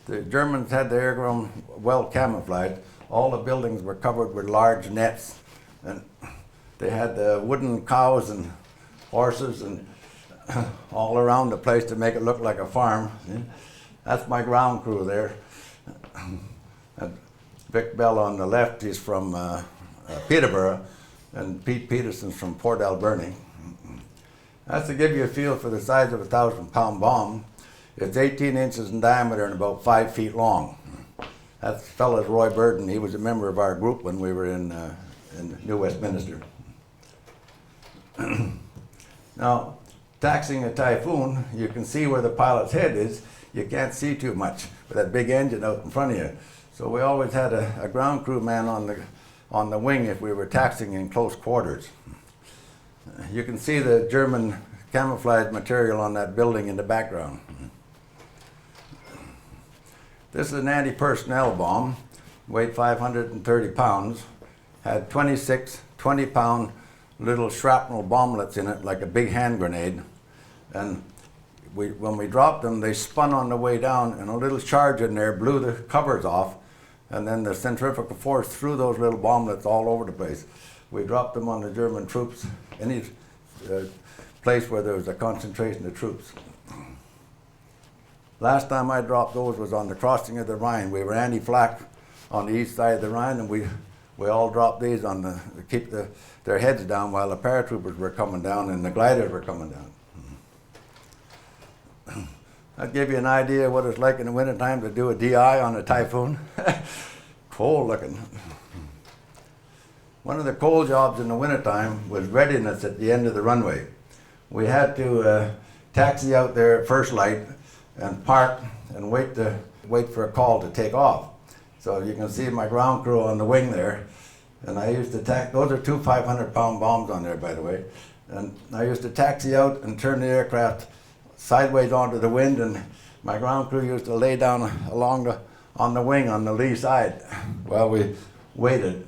The Germans had the aerodrome well camouflaged. All the buildings were covered with large nets, and they had wooden cows and horses and all around the place to make it look like a farm. That's my ground crew there. Vic Bell on the left, he's from Peterborough, and Pete Peterson's from Port Alberni. That's to give you a feel for the size of a 1,000-pound bomb. It's 18 inches in diameter and about 5 feet long. That fellow's Roy Burden. He was a member of our group when we were in New Westminster. Now, taxiing a Typhoon, you can see where the pilot's head is. You can't see too much with that big engine out in front of you. So we always had a ground crew man on the wing if we were taxiing in close quarters. You can see the German camouflage material on that building in the background. This is an anti-personnel bomb, weighed 530 pounds, had 26 20-pound little shrapnel bomblets in it, like a big hand grenade. And when we dropped them, they spun on the way down, and a little charge in there blew the covers off, and then the centrifugal force threw those little bomblets all over the place. We dropped them on the German troops, any place where there was a concentration of troops. Last time I dropped those was on the crossing of the Rhine. We were anti-flak on the east side of the Rhine, and we all dropped these on to keep their heads down while the paratroopers were coming down and the gliders were coming down. That give you an idea of what it's like in the wintertime to do a DI on a Typhoon. Cold looking. One of the cold jobs in the wintertime was readiness at the end of the runway. We had to taxi out there at first light and park and wait for a call to take off. So you can see my ground crew on the wing there. And I used to those are two 500-pound bombs on there, by the way. And I used to taxi out and turn the aircraft sideways onto the wind, and my ground crew used to lay down on the wing on the lee side while we waited.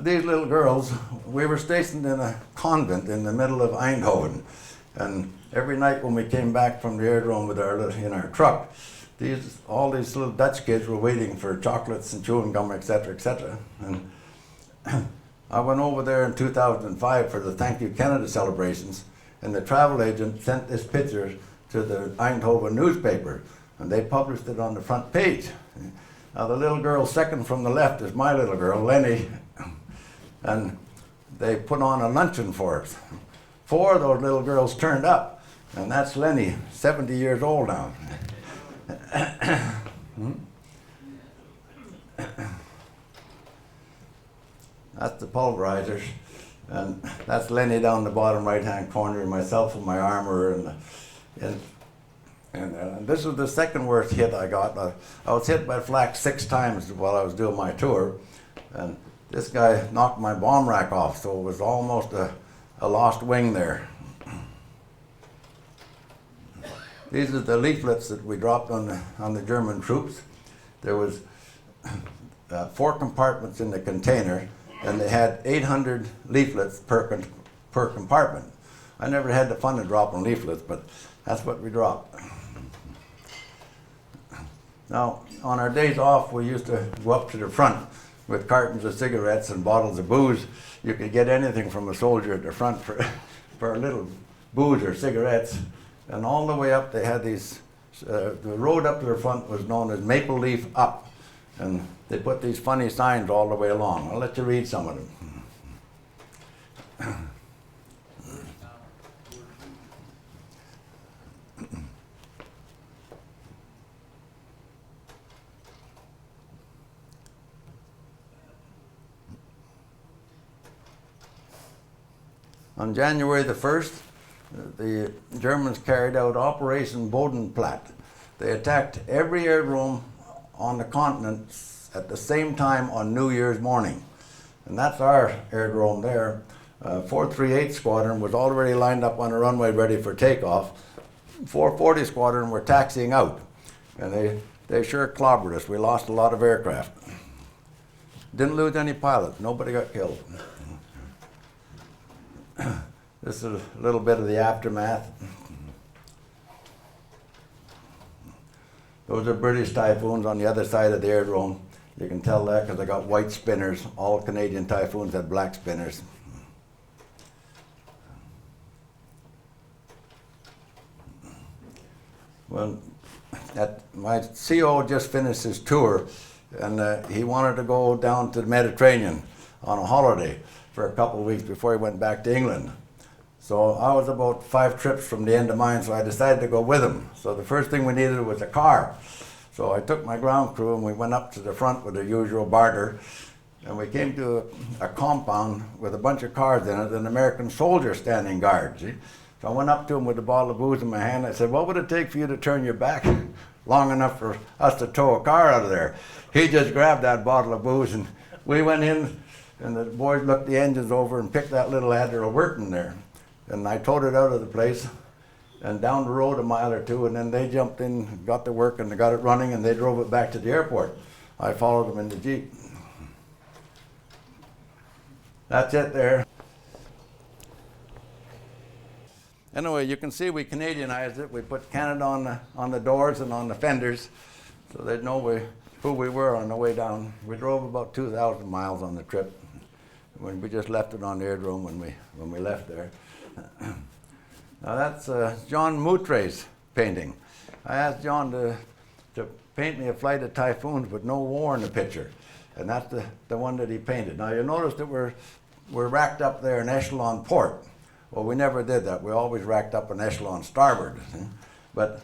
These little girls, we were stationed in a convent in the middle of Eindhoven, and every night when we came back from the aerodrome in our truck, all these little Dutch kids were waiting for chocolates and chewing gum, etc., etc. And I went over there in 2005 for the Thank You Canada celebrations, and the travel agent sent this picture to the Eindhoven newspaper, and they published it on the front page. Now the little girl second from the left is my little girl, Lenny, and they put on a luncheon for us. 4 of those little girls turned up, and that's Lenny, 70 years old now. That's the pulverizers, and that's Lenny down the bottom right-hand corner, and myself and my armor, and this was the second worst hit I got. I was hit by flak 6 times while I was doing my tour, and this guy knocked my bomb rack off, so it was almost a lost wing there. These are the leaflets that we dropped on the German troops. There was 4 compartments in the container, and they had 800 leaflets per compartment. I never had the fun of dropping leaflets, but that's what we dropped. Now, on our days off, we used to go up to the front with cartons of cigarettes and bottles of booze. You could get anything from a soldier at the front for a little booze or cigarettes. And all the way up, they had these, the road up to the front was known as Maple Leaf Up. And they put these funny signs all the way along. I'll let you read some of them. On January the 1st, the Germans carried out Operation Bodenplatte. They attacked every aerodrome on the continent at the same time on New Year's morning. And that's our aerodrome there. 438 Squadron was already lined up on the runway ready for takeoff. 440 Squadron were taxiing out. And they sure clobbered us. We lost a lot of aircraft. Didn't lose any pilots. Nobody got killed. This is a little bit of the aftermath. Those are British Typhoons on the other side of the aerodrome. You can tell that because I got white spinners. All Canadian Typhoons had black spinners. Well, my CO just finished his tour, and he wanted to go down to the Mediterranean on a holiday for a couple of weeks before he went back to England. So I was about 5 trips from the end of mine, so I decided to go with him. So the first thing we needed was a car. So I took my ground crew and we went up to the front with the usual barter, and we came to a compound with a bunch of cars in it, and American soldiers standing guard. See? So I went up to him with a bottle of booze in my hand. I said, "What would it take for you to turn your back long enough for us to tow a car out of there?" He just grabbed that bottle of booze, and we went in, and the boys looked the engines over and picked that little Admiral Burton there. And I towed it out of the place and down the road a mile or two, and then they jumped in, got to work, and they got it running, and they drove it back to the airport. I followed them in the Jeep. That's it there. Anyway, you can see we Canadianized it. We put Canada on the doors and on the fenders so they'd know who we were on the way down. We drove about 2,000 miles on the trip. When we just left it on the aerodrome when we left there. Now that's John Moutre's painting. I asked John to paint me a flight of Typhoons with no war in the picture, and that's the one that he painted. Now you notice that we're racked up there in echelon port. Well, we never did that. We always racked up an echelon starboard. But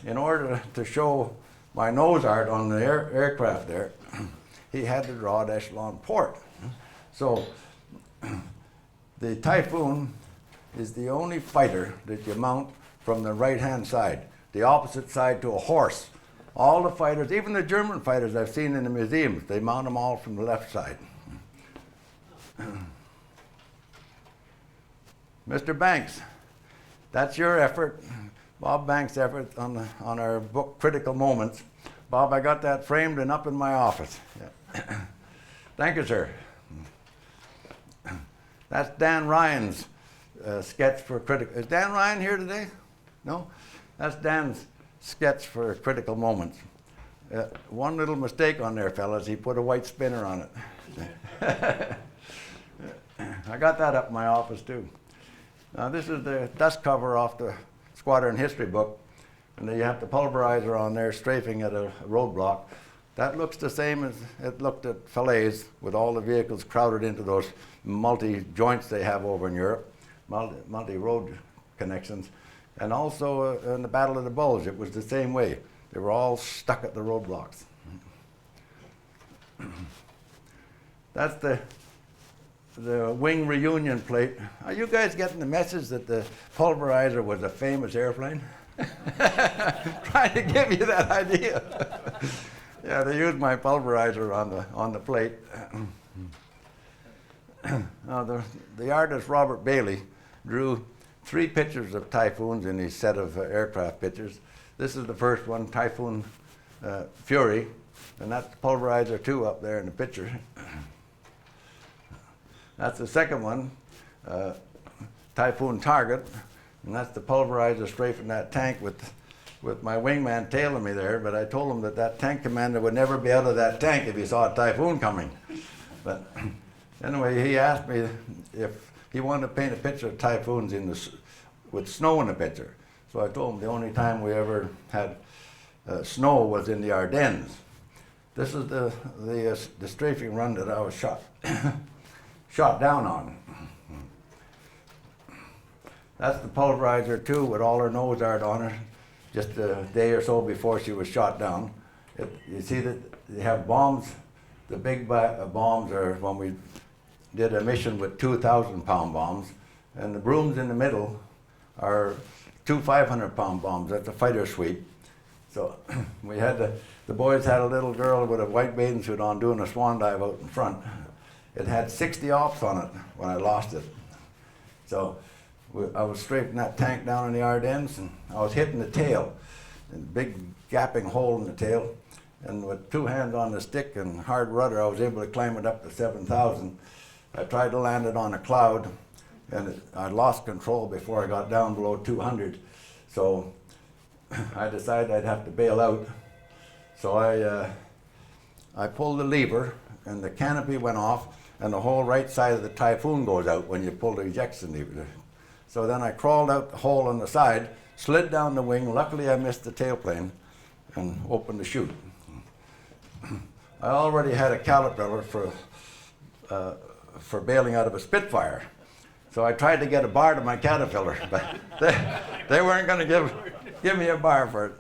in order to show my nose art on the aircraft there, he had to draw an echelon port. So the Typhoon is the only fighter that you mount from the right-hand side, the opposite side to a horse. All the fighters, even the German fighters I've seen in the museums, they mount them all from the left side. Mr. Banks, that's your effort, Bob Banks' effort on our book, Critical Moments. Bob, I got that framed and up in my office. Yeah. Thank you, sir. That's Dan Ryan's sketch for Critical. Is Dan Ryan here today? No? That's Dan's sketch for Critical Moments. One little mistake on there, fellas. He put a white spinner on it. I got that up in my office, too. Now, this is the dust cover off the Squadron history book. And then you have the pulverizer on there strafing at a roadblock. That looks the same as it looked at Falaise, with all the vehicles crowded into those multi-joints they have over in Europe, multi-road connections. And also in the Battle of the Bulge, it was the same way. They were all stuck at the roadblocks. That's the wing reunion plate. Are you guys getting the message that the Pulverizer was a famous airplane? Trying to give you that idea. Yeah, they used my Pulverizer on the plate. Now the artist Robert Bailey drew 3 pictures of Typhoons in his set of aircraft pictures. This is the first one, Typhoon Fury, and that's Pulverizer II up there in the picture. That's the second one, Typhoon Target, and that's the Pulverizer strafing that tank with my wingman tailing me there, but I told him that tank commander would never be out of that tank if he saw a Typhoon coming. But anyway, he asked me if he wanted to paint a picture of Typhoons with snow in the picture. So I told him the only time we ever had snow was in the Ardennes. This is the strafing run that I was shot down on. That's the Pulverizer II with all her nose art on her, just a day or so before she was shot down. You see that they have bombs. The big bombs are when we did a mission with 2,000-pound bombs, and the brooms in the middle are 2 500-pound bombs. That's a fighter sweep. So we had the boys had a little girl with a white bathing suit on doing a swan dive out in front. It had 60 ops on it when I lost it. So I was strafing that tank down in the Ardennes, and I was hitting the tail, a big gaping hole in the tail. And with 2 hands on the stick and hard rudder, I was able to climb it up to 7,000. I tried to land it on a cloud, and I lost control before I got down below 200. So I decided I'd have to bail out. So I pulled the lever, and the canopy went off, and the whole right side of the Typhoon goes out when you pull the ejection lever. So then I crawled out the hole on the side, slid down the wing. Luckily, I missed the tailplane and opened the chute. I already had a caterpillar for bailing out of a Spitfire. So I tried to get a bar to my Caterpillar, but they weren't going to give me a bar for it.